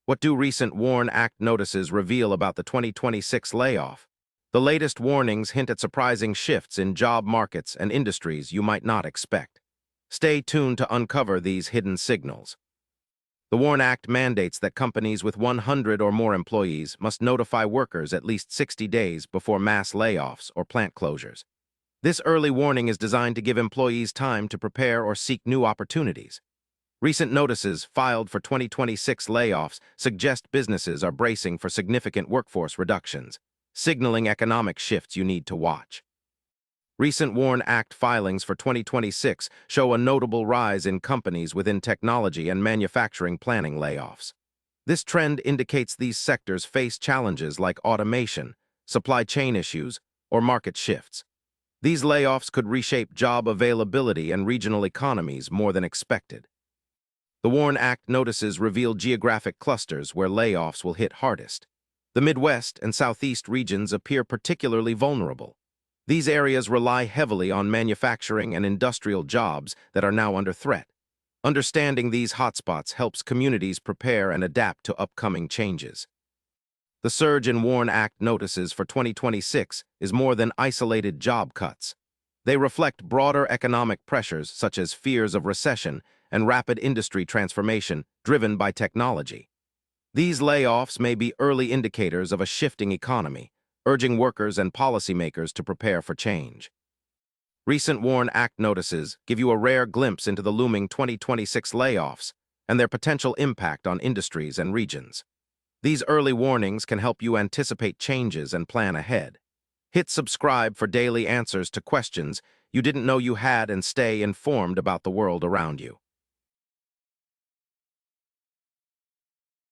What do recent WARN Act notices reveal about the 2026 layoff? The latest warnings hint at surprising shifts in job markets and industries you might not expect. Stay tuned to uncover these hidden signals. The WARN Act mandates that companies with 100 or more employees must notify workers at least 60 days before mass layoffs or plant closures. This early warning is designed to give employees time to prepare or seek new opportunities. Recent notices filed for 2026 layoffs suggest businesses are bracing for significant workforce reductions, signaling economic shifts you need to watch. Recent WARN Act filings for 2026 show a notable rise in companies within technology and manufacturing planning layoffs. This trend indicates these sectors face challenges like automation, supply chain issues, or market shifts. These layoffs could reshape job availability and regional economies more than expected. The WARN Act notices reveal geographic clusters where layoffs will hit hardest. The Midwest and Southeast regions appear particularly vulnerable. These areas rely heavily on manufacturing and industrial jobs that are now under threat. Understanding these hotspots helps communities prepare and adapt to upcoming changes. The surge in WARN Act notices for 2026 is more than isolated job cuts. They reflect broader economic pressures such as fears of recession and rapid industry transformation driven by technology. These layoffs may be early indicators of a shifting economy, urging workers and policymakers to prepare for change. Recent WARN Act notices give you a rare glimpse into the looming 2026 layoffs and their potential impact on industries and regions. These early warnings can help you anticipate changes and plan ahead. Hit subscribe for daily answers to questions you didn't know you had and stay informed about the world around you.